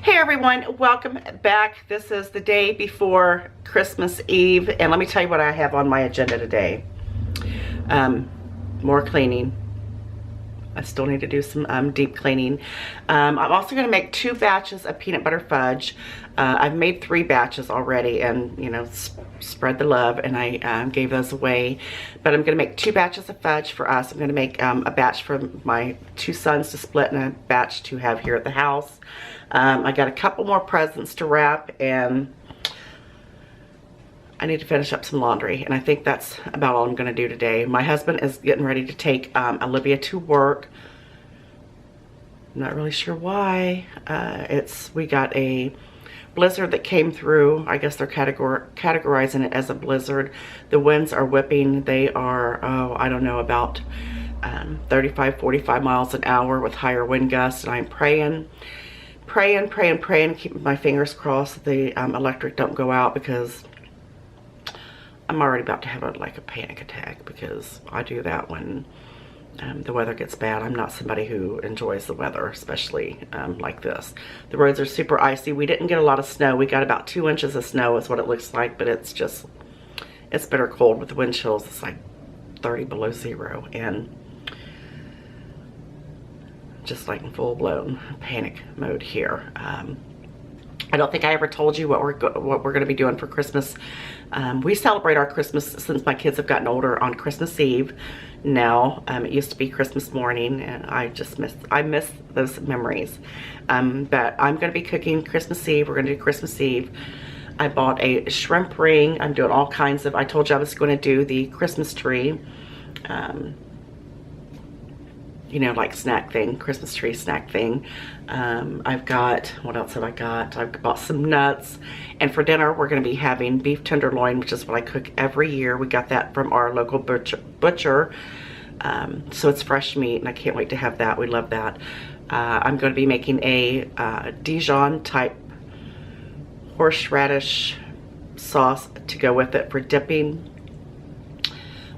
Hey everyone, welcome back. This is the day before Christmas Eve, and let me tell you what I have on my agenda today. More cleaning. I still need to do some deep cleaning. I'm also going to make 2 batches of peanut butter fudge. I've made 3 batches already, and you know, spread the love, and I gave those away. But I'm going to make 2 batches of fudge for us. I'm going to make a batch for my 2 sons to split and a batch to have here at the house. I got a couple more presents to wrap, and I need to finish up some laundry, and I think that's about all I'm going to do today. My husband is getting ready to take Olivia to work. I'm not really sure why. We got a blizzard that came through. I guess they're categorizing it as a blizzard. The winds are whipping. They are, I don't know, about 35, 45 miles an hour with higher wind gusts, and I'm praying, keeping my fingers crossed that the electric don't go out, because I'm already about to have a panic attack, because I do that when the weather gets bad. I'm not somebody who enjoys the weather, especially like this. The roads are super icy. We didn't get a lot of snow. We got about 2 inches of snow is what it looks like, but it's bitter cold with the wind chills. It's like 30 below zero, and just like in full-blown panic mode here. I don't think I ever told you what we're going to be doing for Christmas. We celebrate our Christmas, since my kids have gotten older, on Christmas Eve now. It used to be Christmas morning, and I miss those memories. But I'm going to be cooking Christmas Eve. We're going to do Christmas Eve. I bought a shrimp ring. I'm doing all kinds of, I told you I was going to do the Christmas tree. You know, like snack thing, Christmas tree snack thing. I've got, what else have I got? I've bought some nuts. And for dinner, we're going to be having beef tenderloin, which is what I cook every year. We got that from our local butcher. So it's fresh meat, and I can't wait to have that. We love that. I'm going to be making a Dijon type horseradish sauce to go with it for dipping.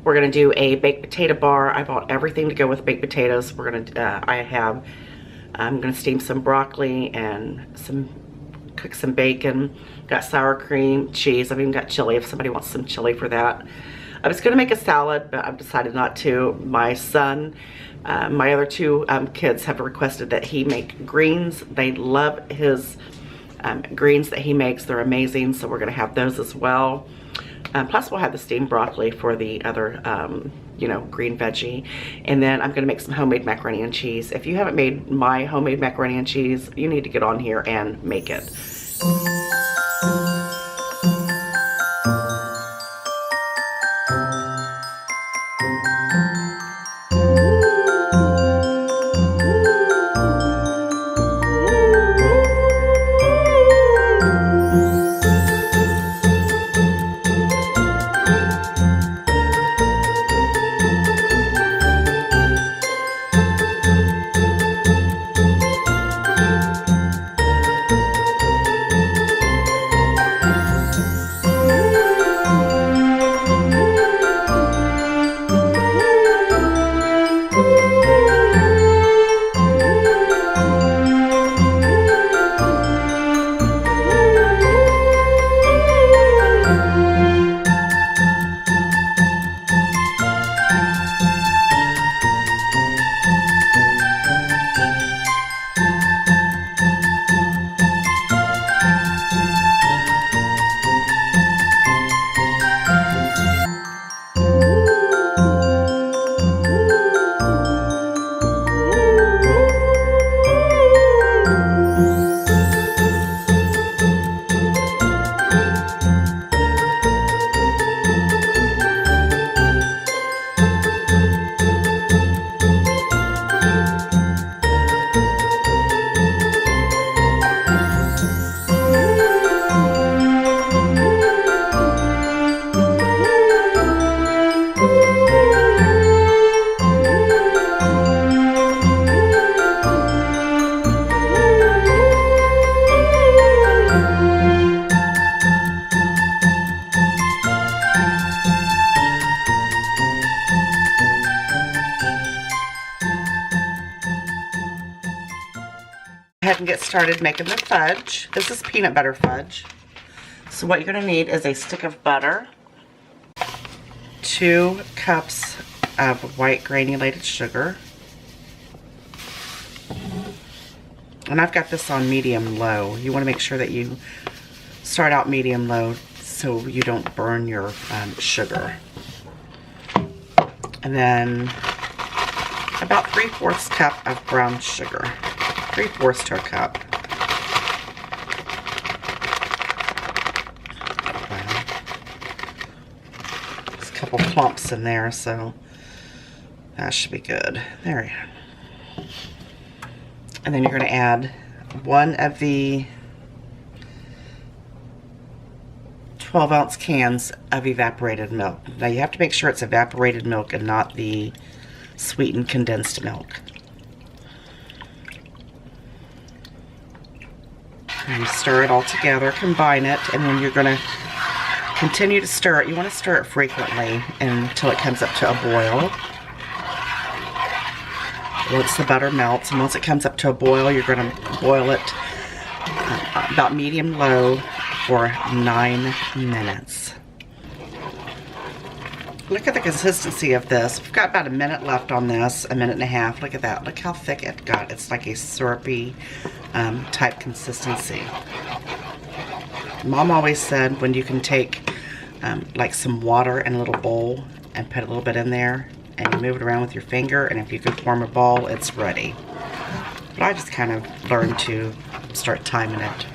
We're gonna do a baked potato bar. I bought everything to go with baked potatoes. We're gonna, I'm gonna steam some broccoli and cook some bacon. Got sour cream, cheese. I've even got chili if somebody wants some chili for that. I was gonna make a salad, but I've decided not to. My son, my other 2 kids have requested that he make greens. They love his greens that he makes. They're amazing, so we're gonna have those as well. Plus we'll have the steamed broccoli for the other, you know, green veggie. And then I'm going to make some homemade macaroni and cheese. If you haven't made my homemade macaroni and cheese, you need to get on here and make it. started making the fudge. This is peanut butter fudge. So what you're going to need is a stick of butter, 2 cups of white granulated sugar, and I've got this on medium-low. You want to make sure that you start out medium-low so you don't burn your sugar. And then about 3/4 cup of brown sugar, 3/4 to a cup. There's a couple clumps in there, so that should be good. There we go. And then you're going to add 1 of the 12-ounce cans of evaporated milk. Now you have to make sure it's evaporated milk and not the sweetened condensed milk. And you stir it all together, combine it, and then you're going to continue to stir it. You want to stir it frequently until it comes up to a boil. Once the butter melts, and once it comes up to a boil, you're going to boil it about medium-low for 9 minutes. Look at the consistency of this. We've got about a minute left on this, a minute and a half. Look at that. Look how thick it got. It's like a syrupy type consistency. Mom always said when you can take like some water in a little bowl and put a little bit in there and you move it around with your finger, and if you can form a ball, it's ready. But I just kind of learned to start timing it.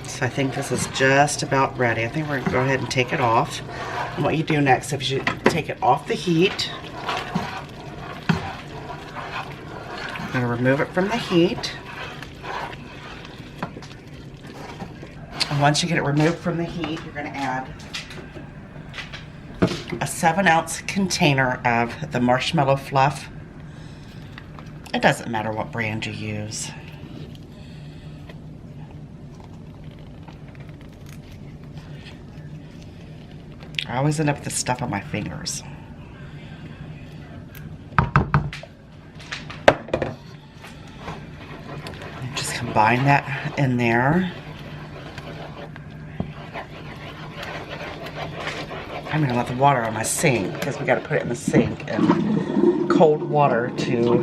So I think this is just about ready. I think we're going to go ahead and take it off. And what you do next is you take it off the heat. I'm going to remove it from the heat. And once you get it removed from the heat, you're going to add a 7-ounce container of the marshmallow fluff. It doesn't matter what brand you use. I always end up with the stuff on my fingers. And just combine that in there. I'm gonna let the water on my sink because we gotta put it in the sink and cold water to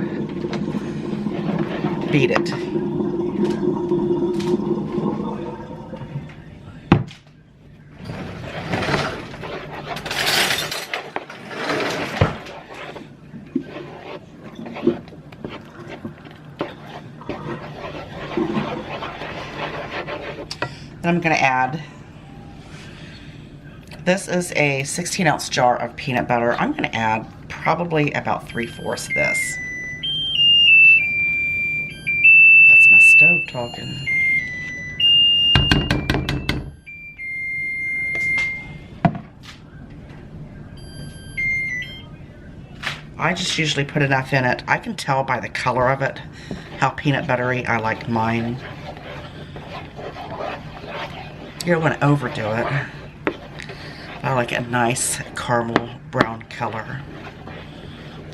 beat it. Then I'm going to add, this is a 16-ounce jar of peanut butter. I'm going to add probably about 3/4 of this. That's my stove talking. I just usually put enough in it. I can tell by the color of it how peanut buttery I like mine. You don't want to overdo it. I like a nice caramel brown color.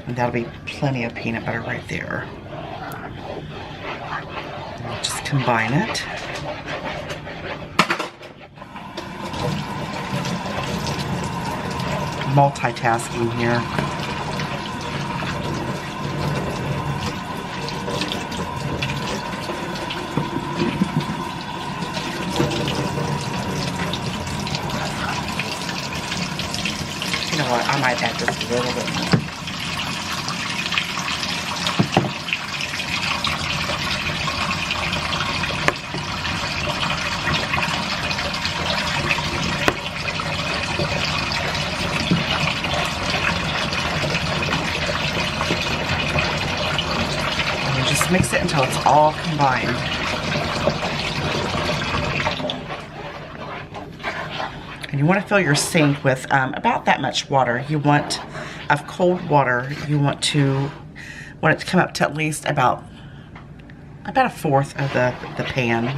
And that'll be plenty of peanut butter right there. And I'll just combine it. Multitasking here. You know what, I might add just a little bit more. And just mix it until it's all combined. And you want to fill your sink with about that much water. You want, of cold water, you want it to come up to at least about 1/4 of the pan.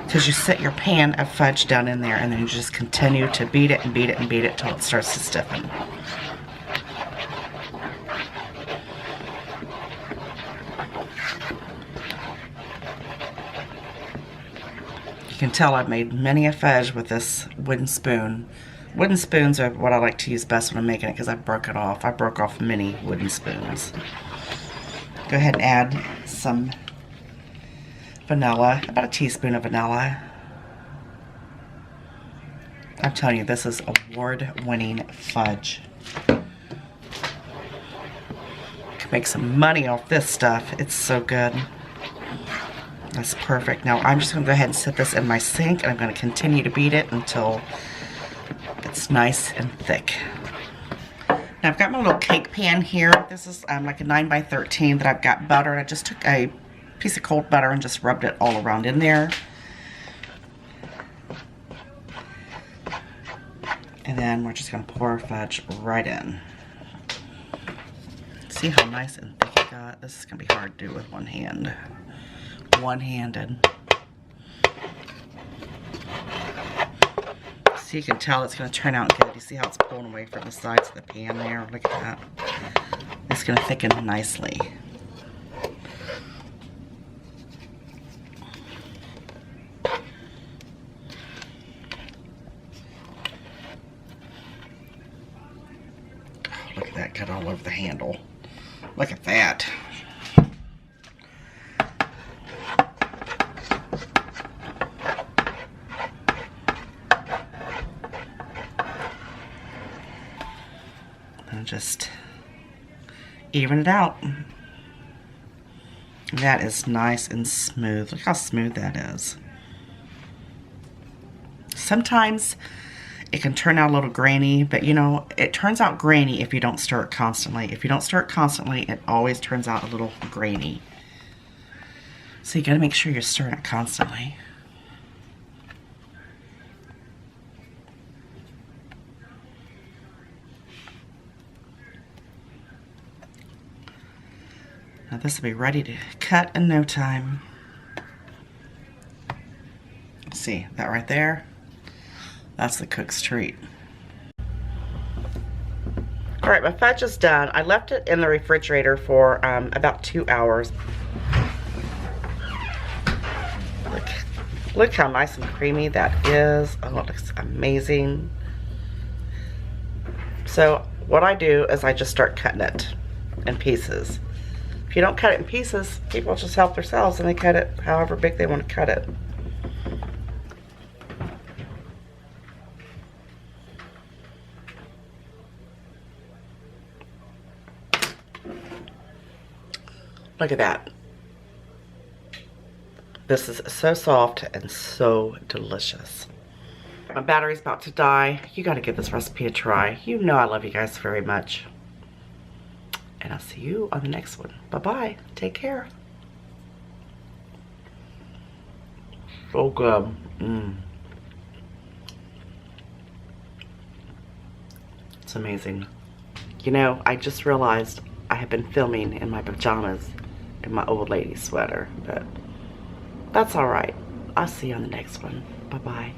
Because you set your pan of fudge down in there and then you just continue to beat it and beat it and beat it till it starts to stiffen. can tell I've made many a fudge with this wooden spoon. Wooden spoons are what I like to use best when I'm making it because I broke it off. I broke off many wooden spoons. Go ahead and add some vanilla, about a teaspoon of vanilla. I'm telling you, this is award-winning fudge. You can make some money off this stuff. It's so good. That's perfect. Now I'm just going to go ahead and set this in my sink, and I'm going to continue to beat it until it's nice and thick. Now I've got my little cake pan here. This is like a 9 by 13 that I've got butter. I just took a piece of cold butter and just rubbed it all around in there. And then we're just going to pour our fudge right in. See how nice and thick it got? This is going to be hard to do with one hand. One-handed. So you can tell it's going to turn out good. You see how it's pulling away from the sides of the pan there? Look at that. It's going to thicken nicely. Look at that, cut all over the handle. Look at that. And just even it out. That is nice and smooth. Look how smooth that is. Sometimes it can turn out a little grainy, but you know, it turns out grainy if you don't stir it constantly. If you don't stir it constantly, it always turns out a little grainy. So you gotta make sure you're stirring it constantly. Now this will be ready to cut in no time. See, that right there? That's the cook's treat. Alright, my fudge is done. I left it in the refrigerator for about 2 hours. Look how nice and creamy that is. Oh, it looks amazing. So what I do is I just start cutting it in pieces. If you don't cut it in pieces, people just help themselves and they cut it however big they want to cut it. Look at that. This is so soft and so delicious. My battery's about to die. You gotta give this recipe a try. You know I love you guys very much. And I'll see you on the next one. Bye-bye. Take care. So good. It's amazing. You know, I just realized I have been filming in my pajamas in my old lady sweater, but that's all right. I'll see you on the next one. Bye-bye.